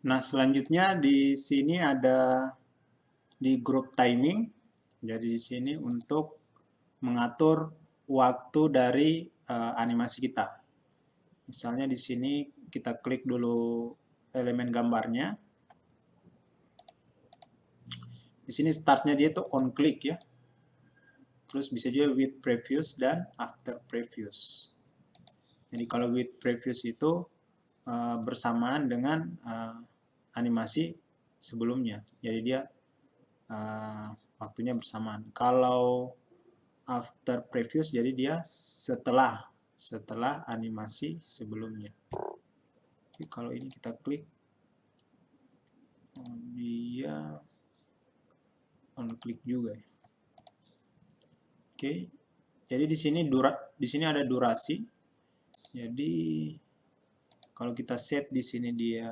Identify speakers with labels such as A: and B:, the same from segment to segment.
A: Nah, selanjutnya di sini ada di group timing. Jadi di sini untuk mengatur waktu dari animasi kita. Misalnya di sini kita klik dulu elemen gambarnya. Di sini startnya dia tuh on click ya. Terus bisa juga with previous dan after previous. Jadi kalau with previous itu bersamaan dengan animasi sebelumnya. Jadi dia waktunya bersamaan. Kalau after previous jadi dia setelah animasi sebelumnya. Jadi kalau ini kita klik dia on click juga ya. Oke. Jadi di sini ada durasi. Jadi kalau kita set di sini dia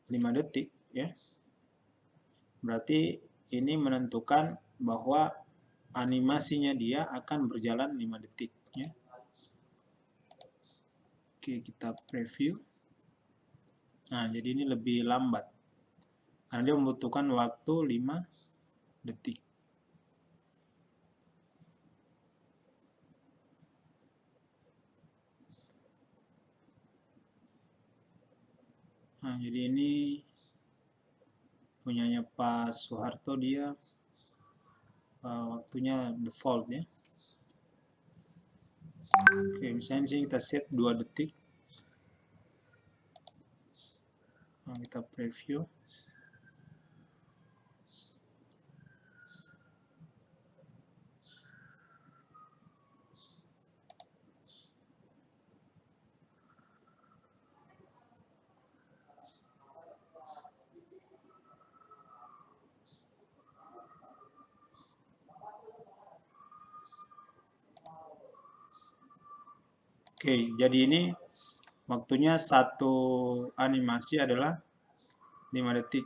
A: 5 detik ya. Berarti ini menentukan bahwa animasinya dia akan berjalan 5 detik ya. Oke, kita preview. Nah, jadi ini lebih lambat. Karena dia membutuhkan waktu 5 detik. Nah, jadi ini punyanya Pak Soeharto, dia waktunya default ya. Oke, misalnya di sini kita set 2 detik. Nah, kita preview. Oke, jadi ini waktunya satu animasi adalah 5 detik.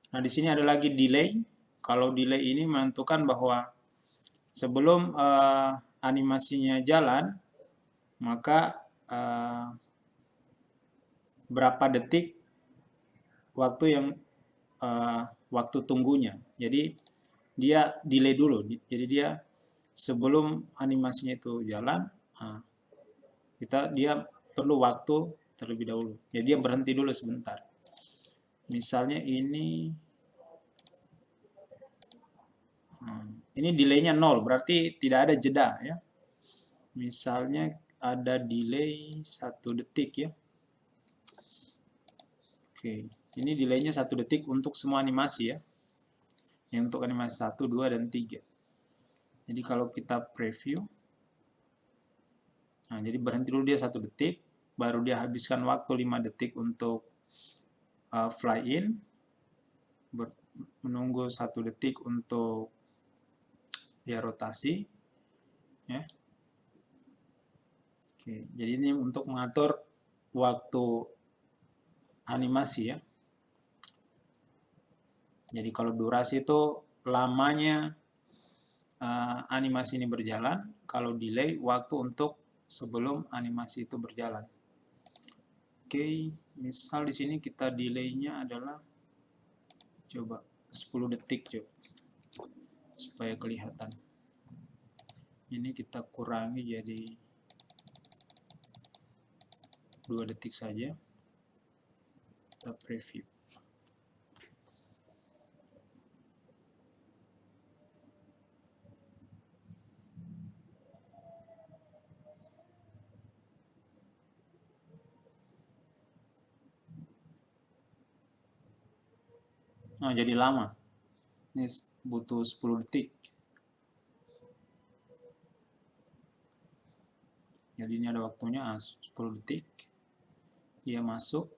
A: Nah, di sini ada lagi delay. Kalau delay ini menentukan bahwa sebelum animasinya jalan, maka berapa detik waktu tunggunya. Jadi dia delay dulu. Jadi dia sebelum animasinya itu jalan, dia perlu waktu terlebih dahulu. Jadi dia berhenti dulu sebentar. Misalnya ini delaynya 0, berarti tidak ada jeda ya. Misalnya ada delay 1 detik ya. Oke, ini delaynya 1 detik untuk semua animasi ya. Yang untuk animasi 1, 2, dan 3. Jadi kalau kita preview, nah jadi berhenti dulu dia 1 detik, baru dia habiskan waktu 5 detik untuk fly in, menunggu 1 detik untuk dia rotasi ya. Oke, jadi ini untuk mengatur waktu animasi ya. Jadi kalau durasi itu lamanya animasi ini berjalan, kalau delay waktu untuk sebelum animasi itu berjalan. Oke, misal di sini kita delaynya adalah coba 10 detik coba supaya kelihatan. Ini kita kurangi jadi 2 detik saja. Kita preview. Nah, jadi lama. Ini butuh 10 detik. Jadi ini ada waktunya 10 detik. Dia masuk.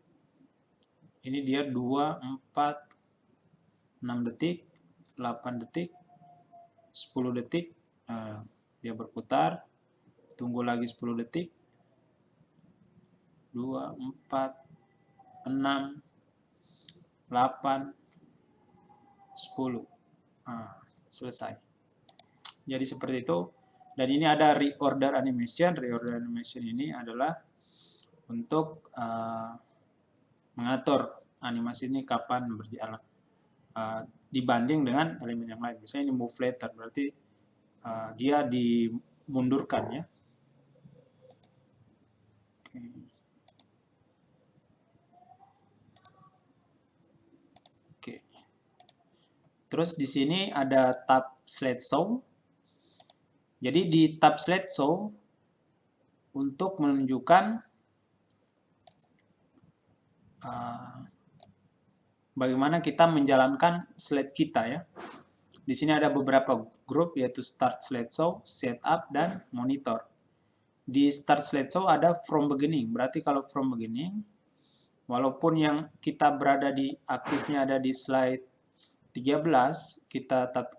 A: Ini dia 2, 4, 6 detik, 8 detik, 10 detik, Dia berputar, tunggu lagi 10 detik, 2, 4, 6, 8, 10. Selesai. Jadi seperti itu. Dan ini ada reorder animation. Reorder animation ini adalah untuk mengatur animasi ini kapan berjalan dibanding dengan elemen yang lain. Misalnya ini move later, berarti dia dimundurkan ya. Oke. Terus di sini ada tab slideshow. Jadi di tab slideshow untuk menunjukkan bagaimana kita menjalankan slide kita ya. Di sini ada beberapa grup yaitu start slideshow, setup, dan monitor. Di start slideshow ada from beginning. Berarti kalau from beginning, walaupun yang kita berada di aktifnya ada di slide 13,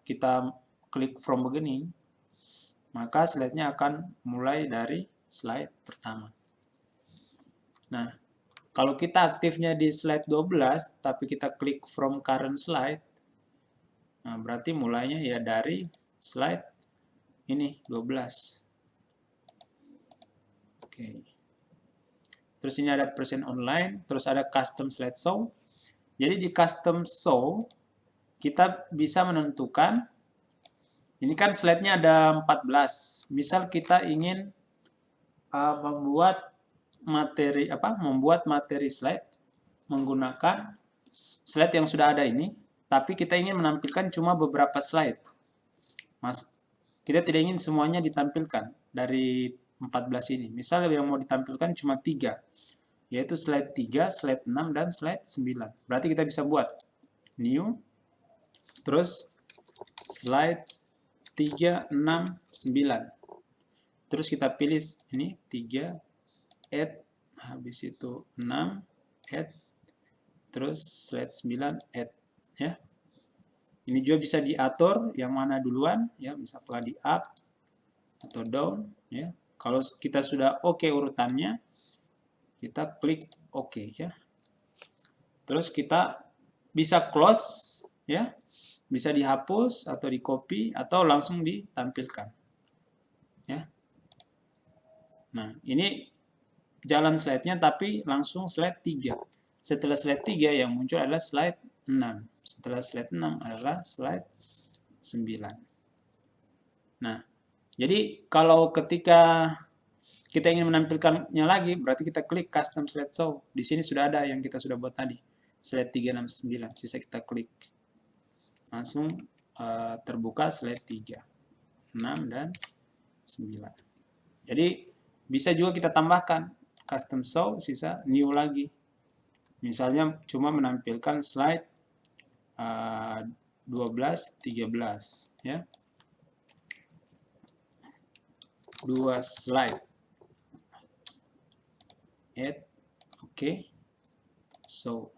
A: kita klik from beginning, maka slide-nya akan mulai dari slide pertama. Nah, kalau kita aktifnya di slide 12, tapi kita klik from current slide, nah berarti mulainya ya dari slide ini 12. Oke. Terus ini ada present online, terus ada custom slideshow. Jadi di custom show kita bisa menentukan, ini kan slide-nya ada 14. Misal kita ingin membuat materi slide menggunakan slide yang sudah ada ini, tapi kita ingin menampilkan cuma beberapa slide. Kita tidak ingin semuanya ditampilkan dari 14 ini. Misal yang mau ditampilkan cuma 3, yaitu slide 3, slide 6, dan slide 9. Berarti kita bisa buat new, terus slide 3, 6, 9. Terus kita pilih ini 3, add, habis itu 6, add, terus slide 9, add. Ya. Ini juga bisa diatur yang mana duluan, ya, bisa di up atau down, ya. Kalau kita sudah oke urutannya, kita klik oke, ya. Terus kita bisa close, ya, bisa dihapus atau di copy atau langsung ditampilkan, ya. Nah, ini jalan slide-nya tapi langsung slide 3. Setelah slide 3 yang muncul adalah slide 6. Setelah slide 6 adalah slide 9. Nah, jadi kalau ketika kita ingin menampilkannya lagi, berarti kita klik custom slideshow. Di sini sudah ada yang kita sudah buat tadi. Slide 3, 6, 9. Sisa kita klik. Langsung terbuka slide 3, 6, dan 9. Jadi bisa juga kita tambahkan custom show, sisa new lagi. Misalnya cuma menampilkan slide 12, 13, ya. 2 slide. Add, oke. So,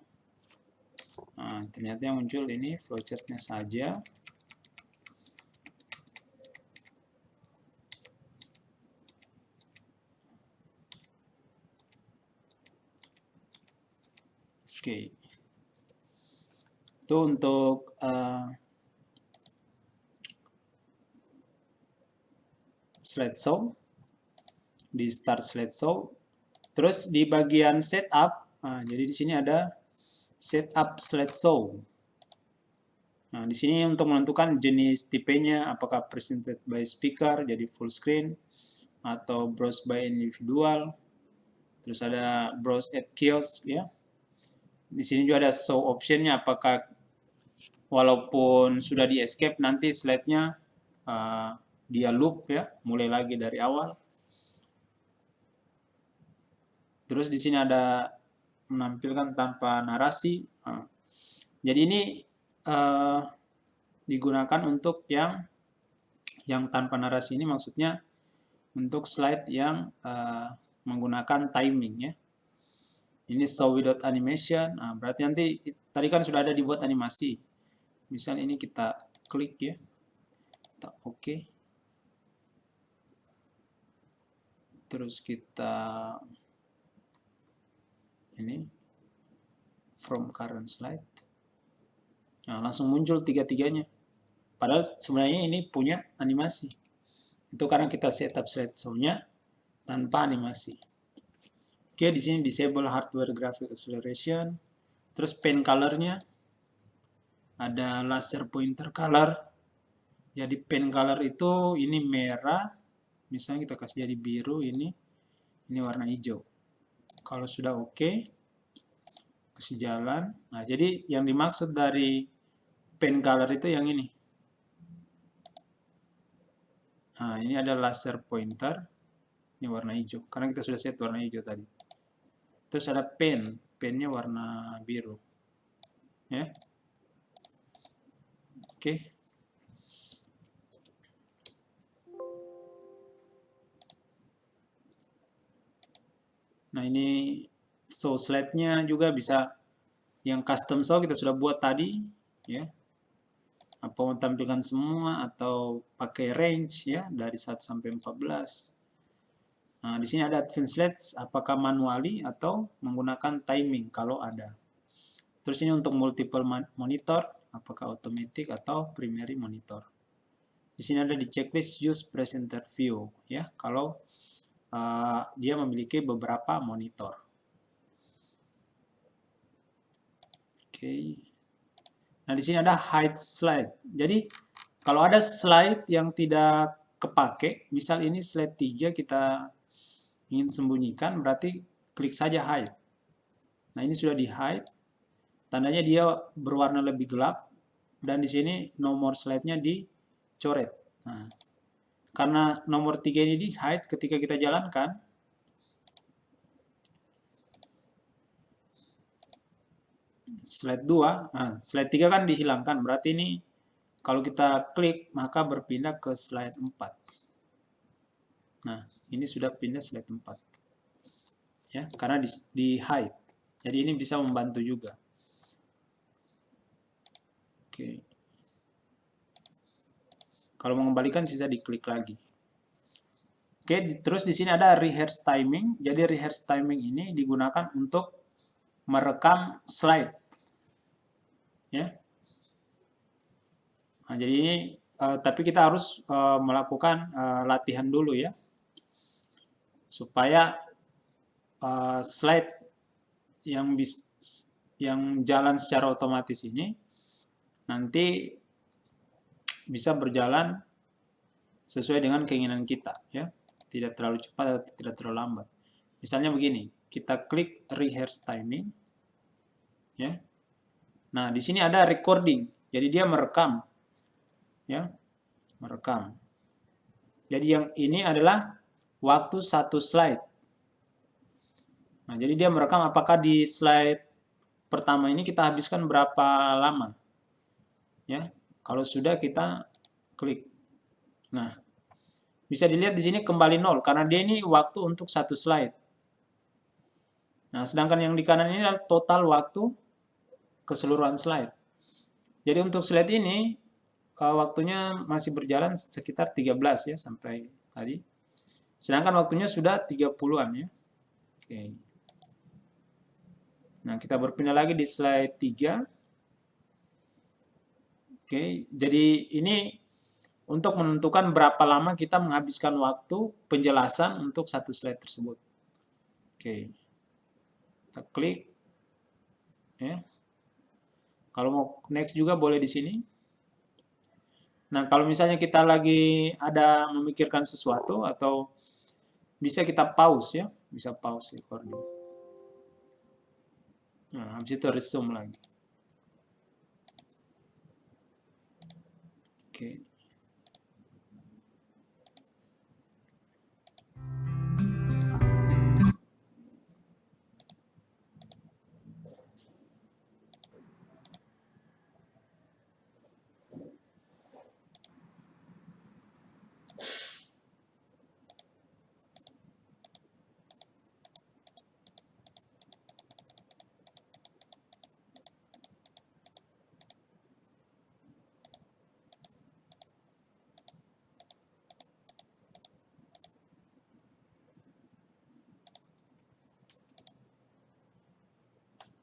A: ternyata yang muncul ini flowchart-nya saja. Oke. Itu untuk slideshow, di start slideshow. Terus di bagian setup, jadi di sini ada setup slideshow. Nah, di sini untuk menentukan jenis tipenya, apakah presented by speaker, jadi full screen, atau browse by individual. Terus ada browse at kiosk, ya. Di sini juga ada show optionnya, apakah walaupun sudah di escape nanti slide-nya dia loop, ya, mulai lagi dari awal. Terus di sini ada menampilkan tanpa narasi. Jadi ini digunakan untuk yang tanpa narasi ini, maksudnya untuk slide yang menggunakan timing, ya. Ini show without animation. Berarti nanti tadi kan sudah ada dibuat animasi. Misal ini kita klik, ya. Kita oke. Terus kita ini from current slide. Nah, langsung muncul tiga-tiganya. Padahal sebenarnya ini punya animasi. Itu karena kita setup slideshow-nya tanpa animasi. Oke, di sini disable hardware graphic acceleration. Terus pen color-nya ada laser pointer color. Jadi pen color itu ini merah. Misalnya kita kasih jadi biru, ini warna hijau. Kalau sudah oke, kasih jalan. Nah, jadi yang dimaksud dari pen color itu yang ini. Nah, ini ada laser pointer. Ini warna hijau. Karena kita sudah set warna hijau tadi. Terus ada pen. Pennya warna biru. Ya. Oke. Nah, ini show slide-nya juga bisa yang custom show kita sudah buat tadi, ya. Apa mau tampilkan semua atau pakai range ya dari 1 sampai 14. Nah, di sini ada advanced slides apakah manually atau menggunakan timing kalau ada. Terus ini untuk multiple monitor apakah automatic atau primary monitor. Di sini ada di checklist use presenter view ya kalau dia memiliki beberapa monitor. Oke. Nah, di sini ada hide slide. Jadi, kalau ada slide yang tidak kepake, misal ini slide 3 kita ingin sembunyikan, berarti klik saja hide. Nah, ini sudah di hide. Tandanya dia berwarna lebih gelap dan di sini nomor slide-nya dicoret. Nah, karena nomor 3 ini di hide ketika kita jalankan, slide 2, nah, slide 3 kan dihilangkan, berarti ini kalau kita klik maka berpindah ke slide 4. Nah, ini sudah pindah slide 4. Ya, karena di hide. Jadi ini bisa membantu juga. Oke. Kalau mengembalikan sisa diklik lagi. Oke, terus di sini ada rehearse timing. Jadi rehearse timing ini digunakan untuk merekam slide. Ya. Nah, jadi ini tapi kita harus melakukan latihan dulu ya. Supaya slide yang jalan secara otomatis ini nanti bisa berjalan sesuai dengan keinginan kita ya, tidak terlalu cepat atau tidak terlalu lambat. Misalnya begini, kita klik rehearse timing ya. Nah, di sini ada recording. Jadi dia merekam ya, merekam. Jadi yang ini adalah waktu satu slide. Nah, jadi dia merekam apakah di slide pertama ini kita habiskan berapa lama. Ya. Kalau sudah kita klik. Nah, bisa dilihat di sini kembali 0 karena dia ini waktu untuk satu slide. Nah, sedangkan yang di kanan ini adalah total waktu keseluruhan slide. Jadi untuk slide ini waktunya masih berjalan sekitar 13 ya sampai tadi. Sedangkan waktunya sudah 30-an ya. Oke. Nah, kita berpindah lagi di slide 3. Oke, jadi ini untuk menentukan berapa lama kita menghabiskan waktu penjelasan untuk satu slide tersebut. Oke. Kita klik. Ya. Kalau mau next juga boleh di sini. Nah, kalau misalnya kita lagi ada memikirkan sesuatu atau bisa kita pause ya, bisa pause recording. Nah, habis itu resume lagi. Oke.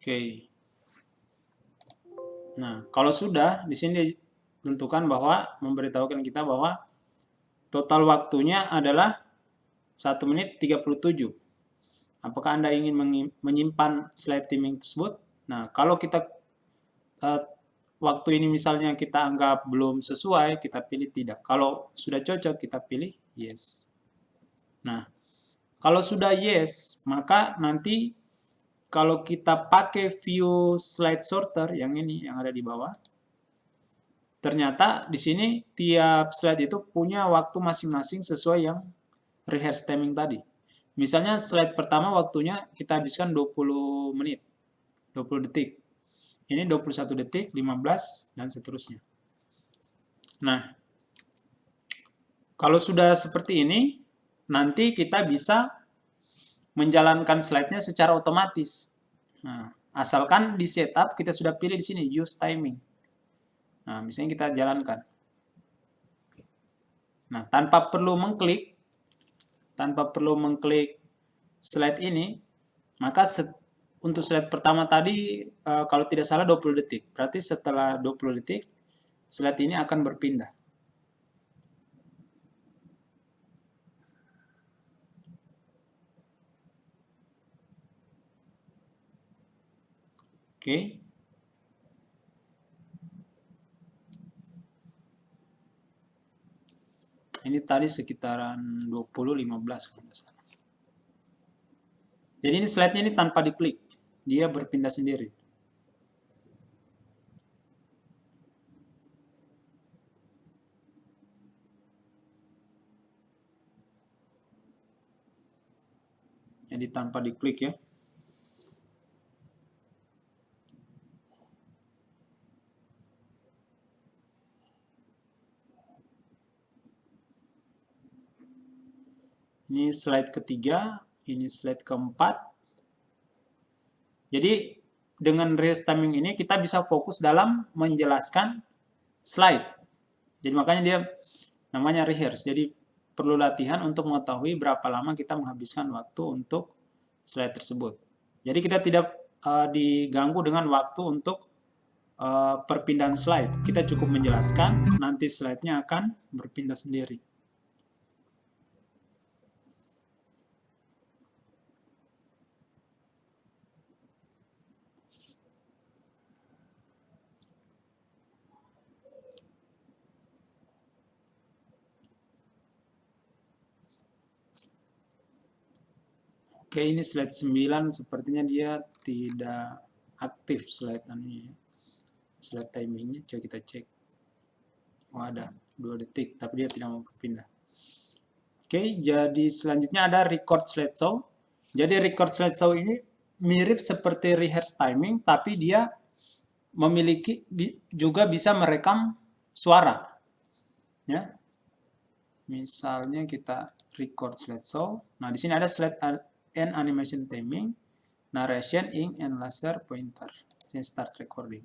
A: Oke. Nah, kalau sudah, di sini ditentukan bahwa memberitahukan kita bahwa total waktunya adalah 1 menit 37. Apakah Anda ingin menyimpan slide timing tersebut? Nah, kalau kita waktu ini misalnya kita anggap belum sesuai, kita pilih tidak. Kalau sudah cocok, kita pilih yes. Nah, kalau sudah yes, maka nanti kalau kita pakai view slide sorter yang ini yang ada di bawah, ternyata di sini tiap slide itu punya waktu masing-masing sesuai yang rehearse timing tadi. Misalnya slide pertama waktunya kita habiskan 20 menit, 20 detik. Ini 21 detik, 15, dan seterusnya. Nah, kalau sudah seperti ini, nanti kita bisa menjalankan slide-nya secara otomatis. Nah, asalkan di setup kita sudah pilih di sini use timing. Nah, misalnya kita jalankan. Nah, tanpa perlu mengklik slide ini, maka untuk slide pertama tadi kalau tidak salah 20 detik. Berarti setelah 20 detik slide ini akan berpindah. Oke. Ini tadi sekitaran 20-15 kalau tidak salah. Jadi ini slide-nya ini tanpa diklik. Dia berpindah sendiri. Jadi tanpa diklik ya. Ini slide ketiga, ini slide keempat. Jadi dengan rehearse timing ini kita bisa fokus dalam menjelaskan slide. Jadi makanya dia namanya rehearse. Jadi perlu latihan untuk mengetahui berapa lama kita menghabiskan waktu untuk slide tersebut. Jadi kita tidak diganggu dengan waktu untuk perpindahan slide. Kita cukup menjelaskan, nanti slide-nya akan berpindah sendiri. Oke, ini slide 9 sepertinya dia tidak aktif slide-nya. Slide timingnya, coba kita cek. Oh ada, 2 detik, tapi dia tidak mau berpindah. Oke, jadi selanjutnya ada record slideshow. Jadi record slideshow ini mirip seperti rehearse timing, tapi dia memiliki juga bisa merekam suara. Ya, misalnya kita record slideshow. Nah, di sini ada slide and animation timing, narration, ink, and laser pointer. Ini start recording.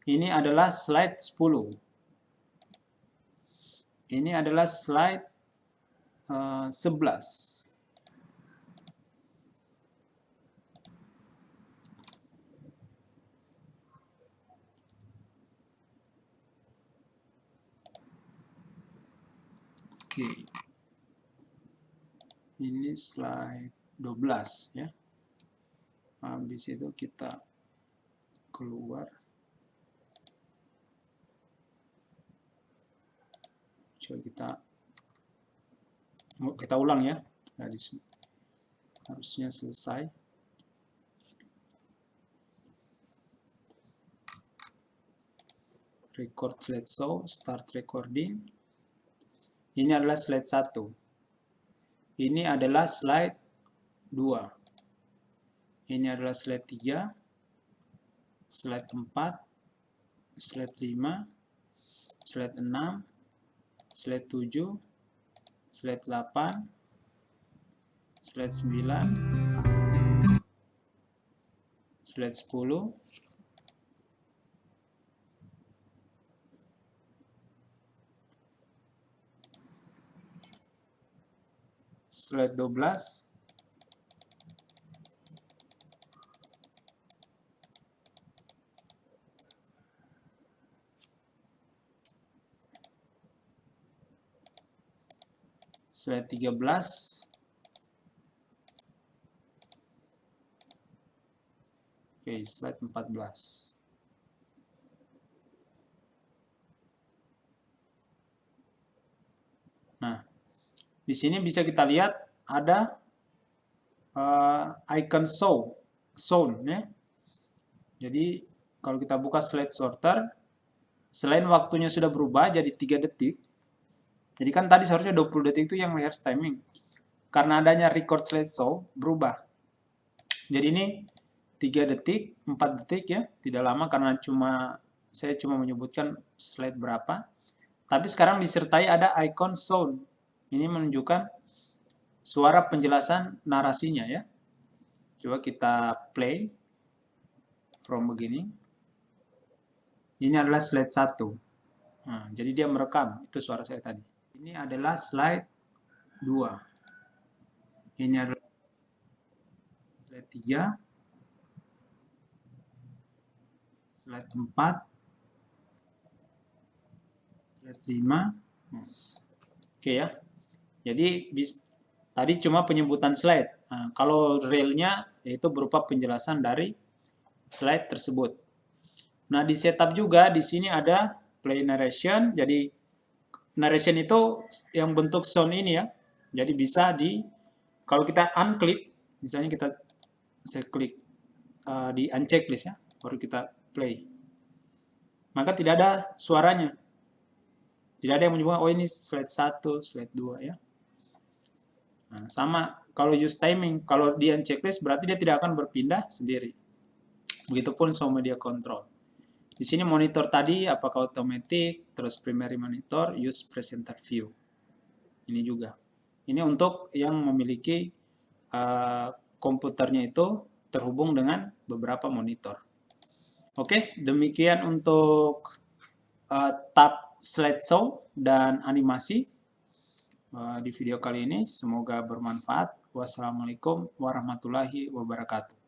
A: Ini adalah slide 10. Ini adalah slide 11. Oke. Ini slide 12 ya. Habis itu kita keluar. Coba kita ulang ya. Tadi harusnya selesai. Record slideshow, start recording. Ini adalah slide 1. Ini adalah slide 2. Ini adalah slide 3. Slide 4. Slide 5. Slide 6. Slide 7. Slide 8. Slide 9. Slide 10. slide 12, slide 13, oke, slide 14. Nah, di sini bisa kita lihat ada icon zone ya. Jadi kalau kita buka slide sorter, selain waktunya sudah berubah jadi 3 detik. Jadi kan tadi seharusnya 20 detik itu yang rehearse timing. Karena adanya record slide show berubah. Jadi ini 3 detik, 4 detik ya, tidak lama karena saya cuma menyebutkan slide berapa. Tapi sekarang disertai ada icon sound. Ini menunjukkan suara penjelasan narasinya ya. Coba kita play from beginning. Ini adalah slide 1. Nah, jadi dia merekam, itu suara saya tadi. Ini adalah slide 2. Ini adalah slide 3. Slide 4. Slide 5. Oke ya. Jadi tadi cuma penyebutan slide. Nah, kalau realnya yaitu berupa penjelasan dari slide tersebut. Nah, di setup juga di sini ada play narration. Jadi narration itu yang bentuk sound ini ya. Jadi bisa kalau kita unclick, misalnya saya klik di uncheck list ya, baru kita play. Maka tidak ada suaranya. Tidak ada yang menyebutkan, oh ini slide 1, slide 2 ya. Nah, sama kalau use timing, kalau di unchecklist berarti dia tidak akan berpindah sendiri. Begitupun show media control. Di sini monitor tadi apakah automatic, terus primary monitor, use presenter view. Ini juga. Ini untuk yang memiliki komputernya itu terhubung dengan beberapa monitor. Oke, demikian untuk tab slideshow dan animasi di video kali ini. Semoga bermanfaat. Wassalamualaikum warahmatullahi wabarakatuh.